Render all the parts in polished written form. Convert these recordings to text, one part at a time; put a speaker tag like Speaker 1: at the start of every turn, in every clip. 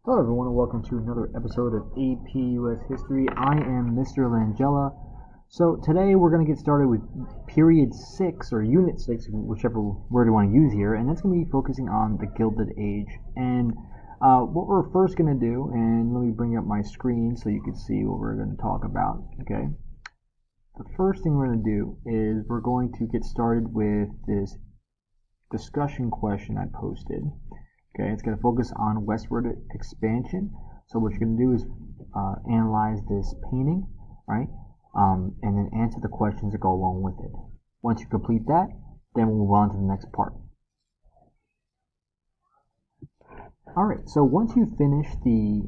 Speaker 1: Hello everyone and welcome to another episode of APUS History. I am Mr. Langella. So today we're going to get started with period 6 or unit 6, whichever word you want to use here, and that's going to be focusing on the Gilded Age. And what we're first going to do, and let me bring up my screen so you can see what we're going to talk about, okay? The first thing we're going to do is we're going to get started with this discussion question I posted. Okay, it's going to focus on westward expansion. So what you're going to do is analyze this painting, right? And then answer the questions that go along with it. Once you complete that, then we'll move on to the next part. Alright, so once you finish the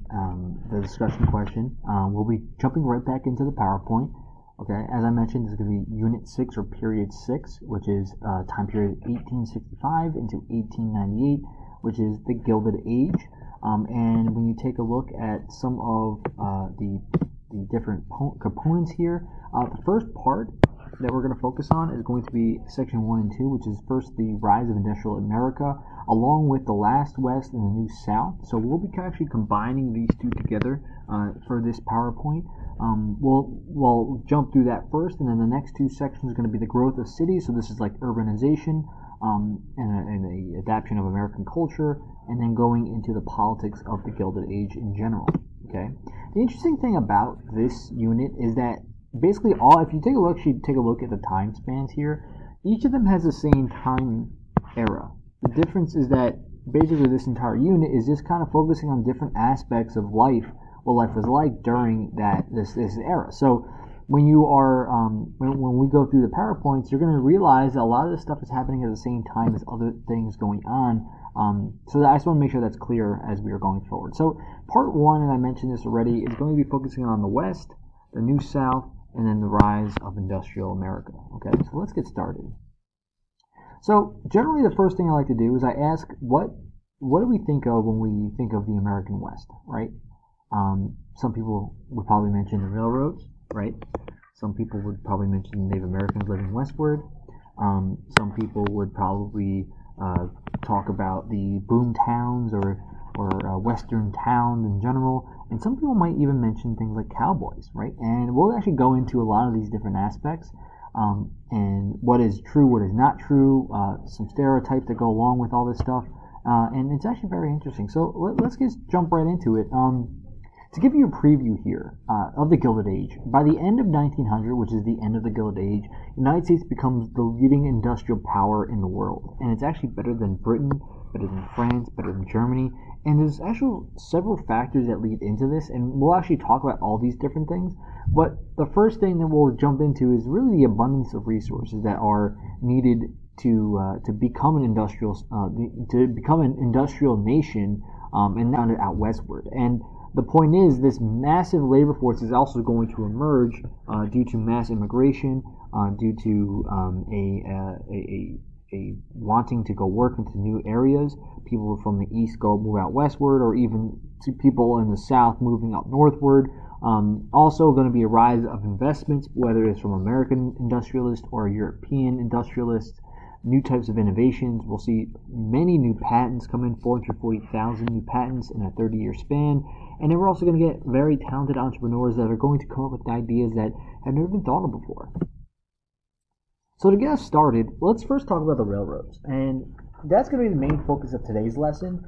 Speaker 1: discussion question, we'll be jumping right back into the PowerPoint. Okay, as I mentioned, this is going to be Unit 6 or Period 6, which is time period 1865 into 1898. Which is the Gilded Age. And when you take a look at some of the different components here, the first part that we're going to focus on is going to be section 1 and 2, which is first the rise of industrial America, along with the last West and the new South. So we'll be actually combining these two together for this PowerPoint. We'll jump through that first, and then the next two sections are going to be the growth of cities. So this is like urbanization, and a adaptation of American culture, and then going into the politics of the Gilded Age in general. Okay. The interesting thing about this unit is that basically if you take a look at the time spans here, each of them has the same time era. The difference is that basically this entire unit is just kind of focusing on different aspects of life, what life was like during this era. So when you are when we go through the PowerPoints, you're going to realize that a lot of this stuff is happening at the same time as other things going on. So I just want to make sure that's clear as we are going forward. So part 1, and I mentioned this already, is going to be focusing on the West, the New South, and then the rise of industrial America. Okay, so let's get started. So generally, the first thing I like to do is I ask, what do we think of when we think of the American West, right? Some people would probably mention the railroads, right? Some people would probably mention Native Americans living westward. Some people would probably talk about the boom towns or western towns in general. And some people might even mention things like cowboys, right? And we'll actually go into a lot of these different aspects and what is true, what is not true, some stereotypes that go along with all this stuff. And it's actually very interesting. So let's just jump right into it. To give you a preview here of the Gilded Age, by the end of 1900, which is the end of the Gilded Age, the United States becomes the leading industrial power in the world. And it's actually better than Britain, better than France, better than Germany. And there's actually several factors that lead into this, and we'll actually talk about all these different things. But the first thing that we'll jump into is really the abundance of resources that are needed to become an industrial nation, and now out westward. And the point is, this massive labor force is also going to emerge due to mass immigration, due to a wanting to go work into new areas. People from the east move out westward, or even people in the south moving up northward. Also going to be a rise of investments, whether it's from American industrialists or European industrialists. New types of innovations. We'll see many new patents come in, 440,000 new patents in a 30-year span. And then we're also going to get very talented entrepreneurs that are going to come up with ideas that have never been thought of before. So to get us started, let's first talk about the railroads. And that's going to be the main focus of today's lesson,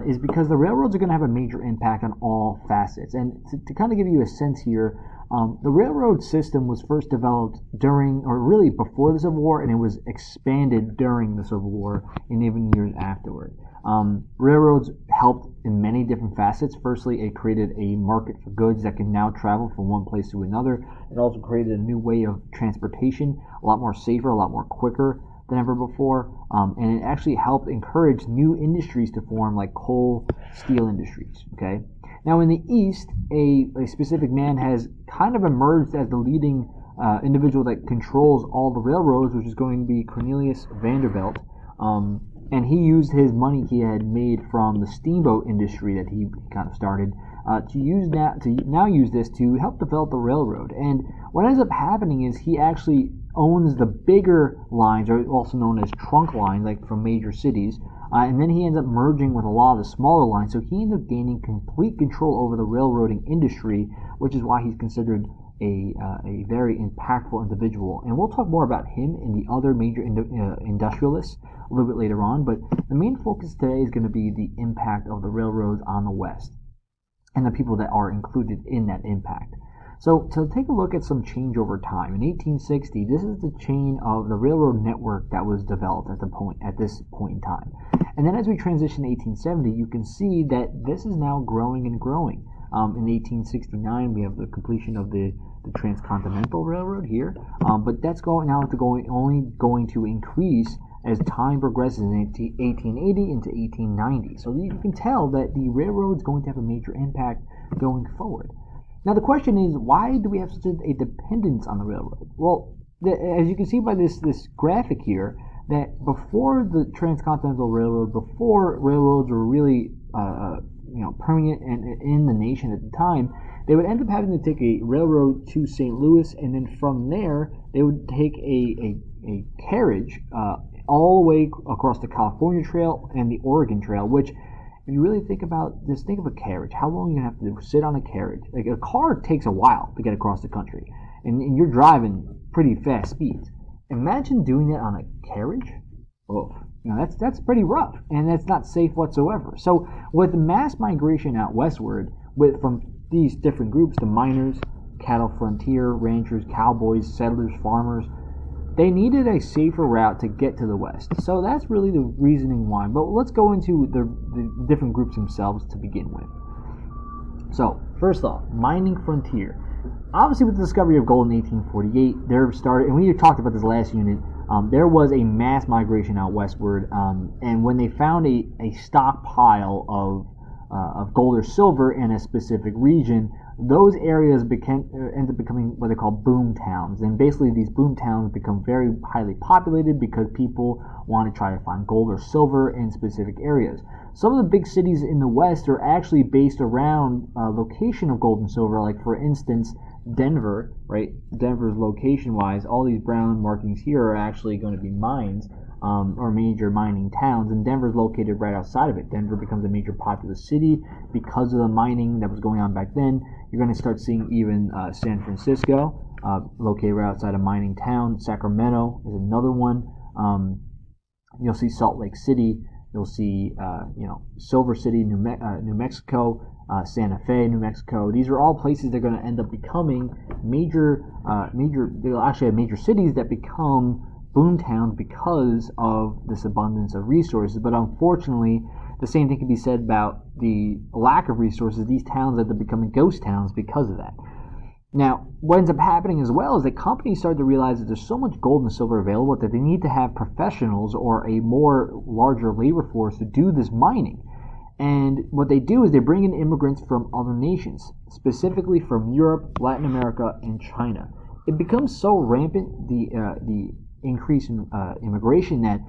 Speaker 1: is because the railroads are going to have a major impact on all facets. And to kind of give you a sense here, the railroad system was first developed during, or really before the Civil War, and it was expanded during the Civil War and even years afterward. Railroads helped in many different facets. Firstly, it created a market for goods that can now travel from one place to another. It also created a new way of transportation, a lot more safer, a lot more quicker than ever before, and it actually helped encourage new industries to form, like coal, steel industries. Okay. Now, in the East, a specific man has kind of emerged as the leading individual that controls all the railroads, which is going to be Cornelius Vanderbilt. And he used his money he had made from the steamboat industry that he kind of started to now use this to help develop the railroad. And what ends up happening is he actually owns the bigger lines, or also known as trunk lines, like from major cities. And then he ends up merging with a lot of the smaller lines, so he ends up gaining complete control over the railroading industry, which is why he's considered a very impactful individual. And we'll talk more about him and the other major industrialists a little bit later on, but the main focus today is going to be the impact of the railroads on the West and the people that are included in that impact. So to take a look at some change over time, in 1860, this is the chain of the railroad network that was developed at this point in time. And then as we transition to 1870, you can see that this is now growing and growing. In 1869, we have the completion of the Transcontinental Railroad here, but that's only going to increase as time progresses into 1880 into 1890. So you can tell that the railroad is going to have a major impact going forward. Now the question is, why do we have such a dependence on the railroad? Well, as you can see by this graphic here, that before the Transcontinental Railroad, before railroads were really permanent and in the nation at the time, they would end up having to take a railroad to St. Louis, and then from there they would take a carriage all the way across the California Trail and the Oregon Trail, which, if you really think about this, think of a carriage. How long you have to sit on a carriage? Like a car takes a while to get across the country, and you're driving pretty fast speeds. Imagine doing that on a carriage. Oh, that's pretty rough, and that's not safe whatsoever. So with mass migration out westward, from these different groups, the miners, cattle frontier, ranchers, cowboys, settlers, farmers, they needed a safer route to get to the west. So that's really the reasoning why. But let's go into the different groups themselves to begin with. So first off, mining frontier. Obviously, with the discovery of gold in 1848, there started, and we talked about this last unit, there was a mass migration out westward, and when they found a stockpile of gold or silver in a specific region, those areas end up becoming what they call boom towns. And basically, these boom towns become very highly populated because people want to try to find gold or silver in specific areas. Some of the big cities in the West are actually based around location of gold and silver, like for instance, Denver, right? Denver's location-wise, all these brown markings here are actually going to be mines or major mining towns, and Denver's located right outside of it. Denver becomes a major populous city because of the mining that was going on back then. You're going to start seeing even San Francisco, located right outside a mining town. Sacramento is another one. You'll see Salt Lake City. You'll see, Silver City, New Mexico, Santa Fe, New Mexico. These are all places that are going to end up becoming they'll actually have major cities that become boom towns because of this abundance of resources. But unfortunately, the same thing can be said about the lack of resources. These towns end up becoming ghost towns because of that. Now, what ends up happening as well is that companies start to realize that there's so much gold and silver available that they need to have professionals or a more larger labor force to do this mining. And what they do is they bring in immigrants from other nations, specifically from Europe, Latin America, and China. It becomes so rampant, the increase in immigration, that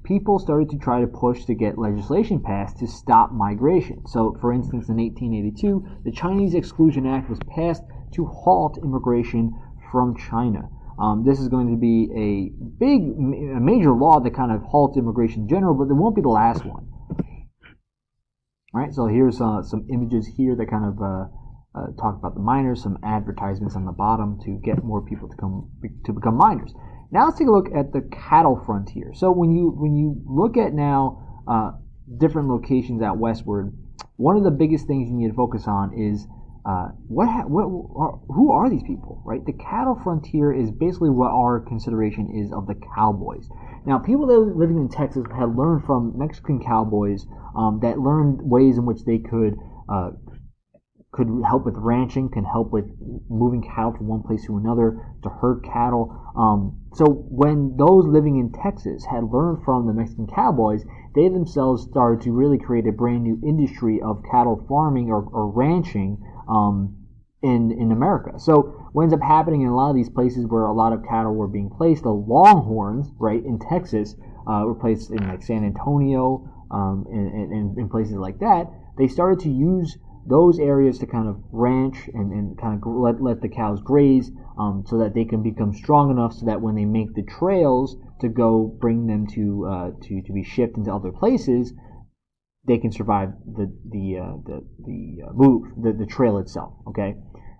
Speaker 1: people started to try to push to get legislation passed to stop migration. So, for instance, in 1882, the Chinese Exclusion Act was passed to halt immigration from China. This is going to be a major law that kind of halts immigration in general, but it won't be the last one. All right, so here's some images here that kind of talk about the miners, some advertisements on the bottom to get more people to become miners. Now let's take a look at the cattle frontier. So when you look at now different locations out westward, one of the biggest things you need to focus on is who are these people, right? The cattle frontier is basically what our consideration is of the cowboys. Now, people that were living in Texas had learned from Mexican cowboys that learned ways in which they could help with ranching, can help with moving cattle from one place to another, to herd cattle. So when those living in Texas had learned from the Mexican cowboys, they themselves started to really create a brand new industry of cattle farming or ranching in America. So what ends up happening in a lot of these places where a lot of cattle were being placed, the longhorns, right, in Texas, were placed in like San Antonio and in places like that. They started to use those areas to kind of ranch and kind of let the cows graze, so that they can become strong enough so that when they make the trails to go bring them to be shipped into other places, they can survive the move, the trail itself. Okay.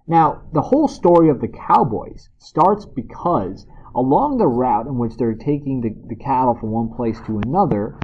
Speaker 1: Now, the whole story of the cowboys starts because along the route in which they're taking the cattle from one place to another,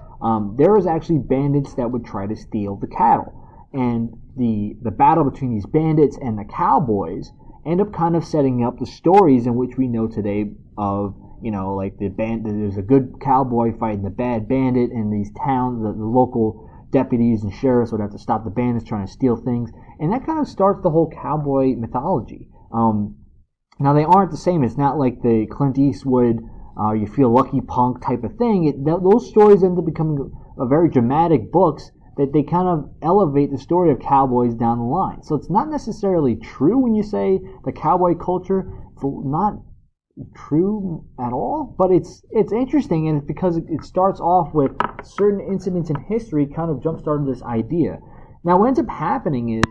Speaker 1: there was actually bandits that would try to steal the cattle. And the battle between these bandits and the cowboys end up kind of setting up the stories in which we know today of, like there's a good cowboy fighting the bad bandit, and these towns, the local deputies and sheriffs would have to stop the bandits trying to steal things. And that kind of starts the whole cowboy mythology. Now, they aren't the same. It's not like the Clint Eastwood, you feel lucky punk type of thing. Those stories end up becoming a very dramatic books that they kind of elevate the story of cowboys down the line. So it's not necessarily true when you say the cowboy culture. It's not true at all, but it's interesting, and it's because it starts off with certain incidents in history kind of jump-started this idea. Now, what ends up happening is,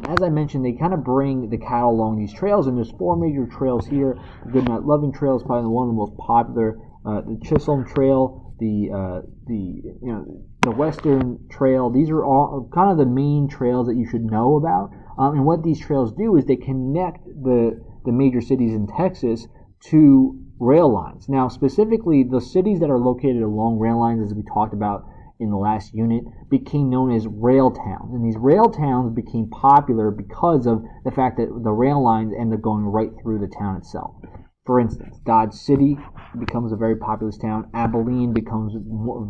Speaker 1: as I mentioned, they kind of bring the cattle along these trails, and there's 4 major trails here. The Goodnight Loving Trail is probably one of the most popular. The Chisholm Trail, the Western Trail. These are all kind of the main trails that you should know about. And what these trails do is they connect the major cities in Texas to rail lines. Now, specifically, the cities that are located along rail lines, as we talked about in the last unit, became known as rail towns. And these rail towns became popular because of the fact that the rail lines end up going right through the town itself. For instance, Dodge City becomes a very populous town. Abilene becomes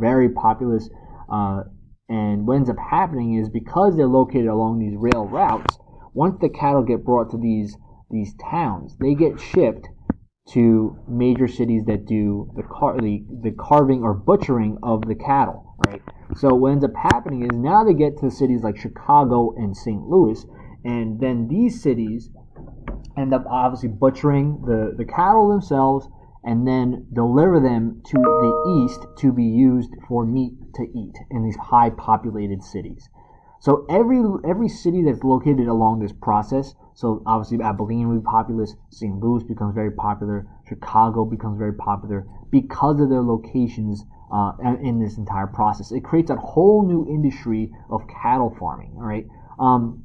Speaker 1: very populous. And what ends up happening is, because they're located along these rail routes, once the cattle get brought to these towns, they get shipped to major cities that do the carving or butchering of the cattle, right? So what ends up happening is, now they get to cities like Chicago and St. Louis, and then these cities end up obviously butchering the cattle themselves and then deliver them to the east to be used for meat to eat in these high populated cities. So every city that's located along this process, so obviously Abilene will be populous, St. Louis becomes very popular, Chicago becomes very popular because of their locations in this entire process. It creates a whole new industry of cattle farming, all right?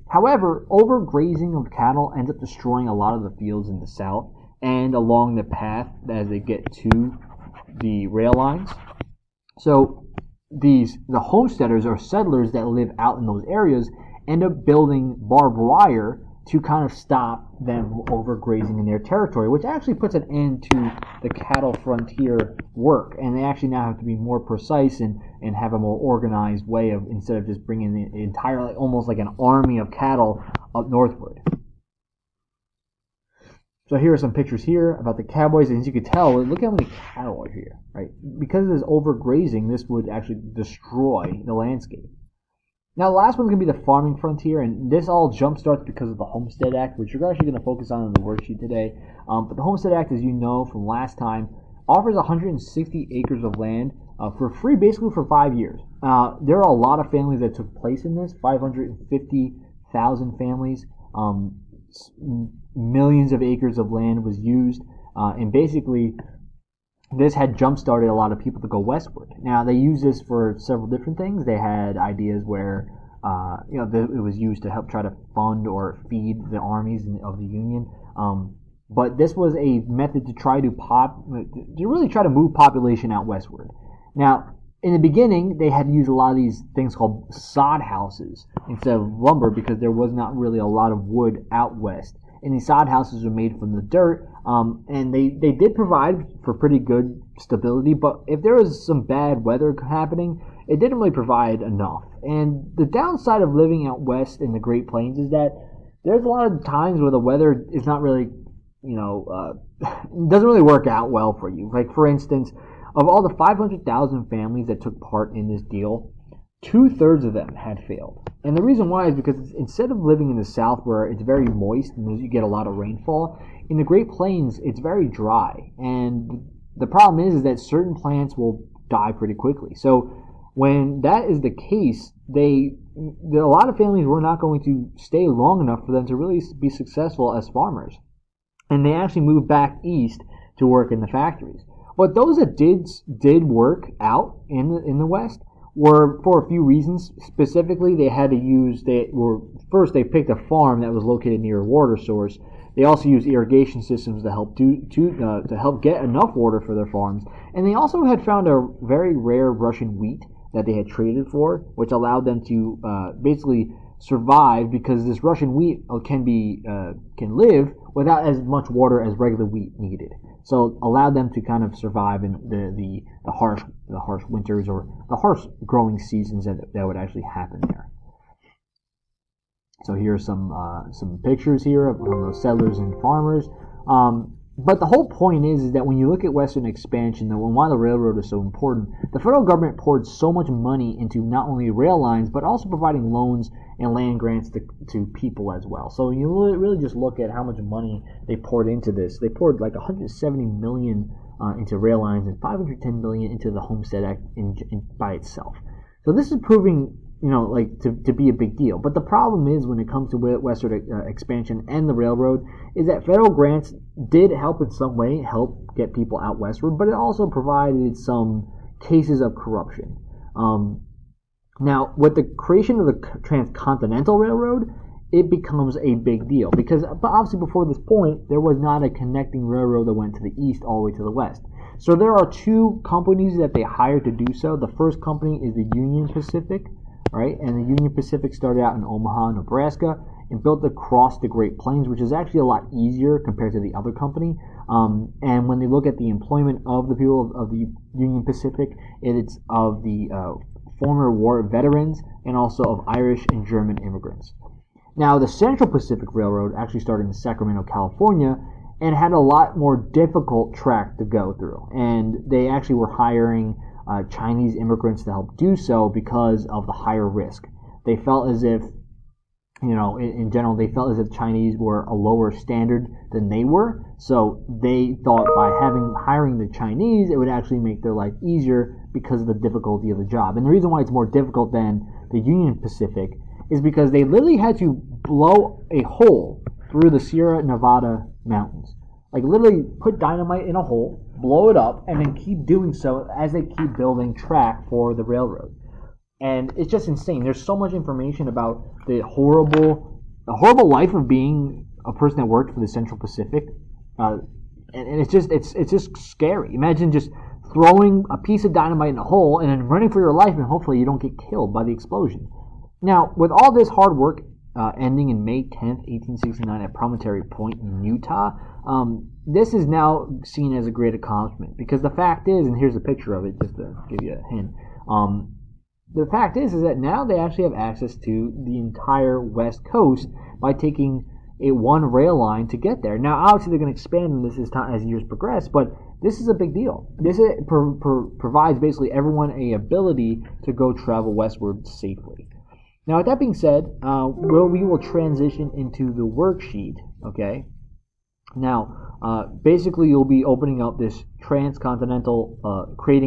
Speaker 1: However, overgrazing of cattle ends up destroying a lot of the fields in the south and along the path as they get to the rail lines. So the homesteaders or settlers that live out in those areas end up building barbed wire to kind of stop them overgrazing in their territory, which actually puts an end to the cattle frontier work. And they actually now have to be more precise and have a more organized way of, instead of just bringing the entire, almost like an army of cattle up northward. So here are some pictures here about the cowboys, and as you can tell, look how many cattle are here, right? Because of this overgrazing, this would actually destroy the landscape. Now, the last one's going to be the farming frontier, and this all jump-starts because of the Homestead Act, which we're actually going to focus on in the worksheet today. But the Homestead Act, as you know from last time, offers 160 acres of land for free, basically for 5 years. There are a lot of families that took place in this, 550,000 families. Millions of acres of land was used, and basically this had jump-started a lot of people to go westward. Now, they used this for several different things. They had ideas where it was used to help try to fund or feed the armies of the Union. But this was a method to try to really try to move population out westward. Now, in the beginning, they had to use a lot of these things called sod houses instead of lumber because there was not really a lot of wood out west. And these sod houses were made from the dirt, and they did provide for pretty good stability, but if there was some bad weather happening, it didn't really provide enough. And the downside of living out west in the Great Plains is that there's a lot of times where the weather is not really, doesn't really work out well for you. Like, for instance, of all the 500,000 families that took part in this deal, 2/3 of them had failed. And the reason why is because instead of living in the south where it's very moist and you get a lot of rainfall, in the Great Plains it's very dry. And the problem is that certain plants will die pretty quickly. So When that is the case, a lot of families were not going to stay long enough for them to really be successful as farmers, and they actually moved back east to work in the factories. But those that did work out in the West were for a few reasons. Specifically, they picked a farm that was located near a water source. They also used irrigation systems to help to help get enough water for their farms, and they also had found a very rare Russian wheat that they had traded for, which allowed them to basically survive, because this Russian wheat can live without as much water as regular wheat needed. So allowed them to kind of survive in the harsh winters, or the harsh growing seasons that would actually happen there. So here are some pictures here of those settlers and farmers. But the whole point is that when you look at Western expansion, and why the railroad is so important, the federal government poured so much money into not only rail lines, but also providing loans and land grants to people as well. So you really just look at how much money they poured into this. They poured like $170 million into rail lines and $510 million into the Homestead Act by itself. So this is proving, to be a big deal. But the problem is, when it comes to westward expansion and the railroad, is that federal grants did help in some way, help get people out westward, but it also provided some cases of corruption. Now, with the creation of the Transcontinental Railroad, it becomes a big deal, because obviously before this point, there was not a connecting railroad that went to the east all the way to the west. So there are two companies that they hired to do so. The first company is the Union Pacific, right? And the Union Pacific started out in Omaha, Nebraska, and built across the Great Plains, which is actually a lot easier compared to the other company. And when they look at the employment of the people of the Union Pacific, it's of the former war veterans and also of Irish and German immigrants. Now, the Central Pacific Railroad actually started in Sacramento, California, and had a lot more difficult track to go through. And they actually were hiring Chinese immigrants to help do so because of the higher risk. They felt as if, in general, they felt as if Chinese were a lower standard than they were. So they thought by hiring the Chinese, it would actually make their life easier because of the difficulty of the job. And the reason why it's more difficult than the Union Pacific is because they literally had to blow a hole through the Sierra Nevada mountains. Like literally put dynamite in a hole, blow it up, and then keep doing so as they keep building track for the railroad. And it's just insane. There's so much information about the horrible life of being a person that worked for the Central Pacific, and it's just scary. Imagine just throwing a piece of dynamite in a hole and then running for your life, and hopefully you don't get killed by the explosion. Now, with all this hard work ending in May 10th, 1869 at Promontory Point in Utah, this is now seen as a great accomplishment, because the fact is, and here's a picture of it just to give you a hint, the fact is that now they actually have access to the entire West Coast by taking a one rail line to get there. Now, obviously, they're going to expand on this as years progress, but this is a big deal. This provides basically everyone an ability to go travel westward safely. Now, with that being said, we will transition into the worksheet, okay? Now, basically, you'll be opening up this creating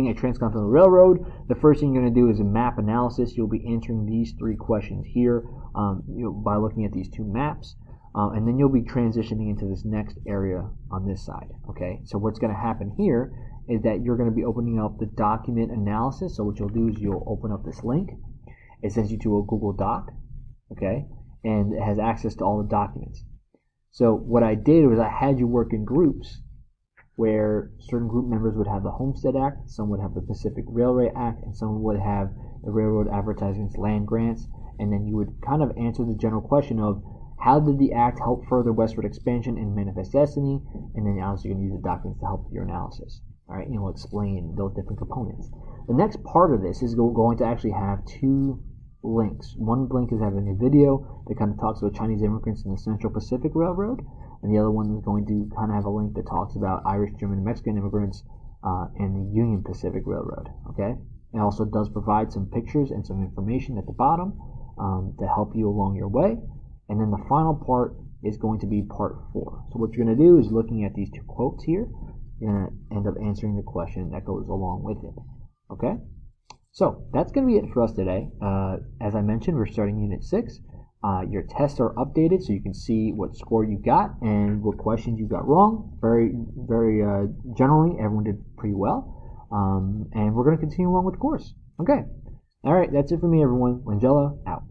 Speaker 1: a transcontinental railroad. The first thing you're going to do is a map analysis. You'll be answering these three questions here by looking at these two maps. And then you'll be transitioning into this next area on this side, okay? So what's going to happen here is that you're going to be opening up the document analysis. So what you'll do is you'll open up this link. It sends you to a Google Doc, okay? And it has access to all the documents. So what I did was I had you work in groups where certain group members would have the Homestead Act, some would have the Pacific Railway Act, and some would have the Railroad Advertisements Land Grants, and then you would kind of answer the general question of how did the Act help further westward expansion and manifest destiny, and then obviously you're going to use the documents to help with your analysis. All right, you'll explain those different components. The next part of this is going to actually have two links. One link is having a video that kind of talks about Chinese immigrants in the Central Pacific Railroad, and the other one is going to kind of have a link that talks about Irish, German, and Mexican immigrants and the Union Pacific Railroad. Okay, it also does provide some pictures and some information at the bottom to help you along your way. And then the final part is going to be part 4. So what you're going to do is, looking at these two quotes here, you're going to end up answering the question that goes along with it. Okay? So that's going to be it for us today. As I mentioned, we're starting Unit 6. Your tests are updated so you can see what score you got and what questions you got wrong. Very generally, everyone did pretty well. And we're going to continue along with the course. Okay. All right, that's it for me, everyone. Langella, out.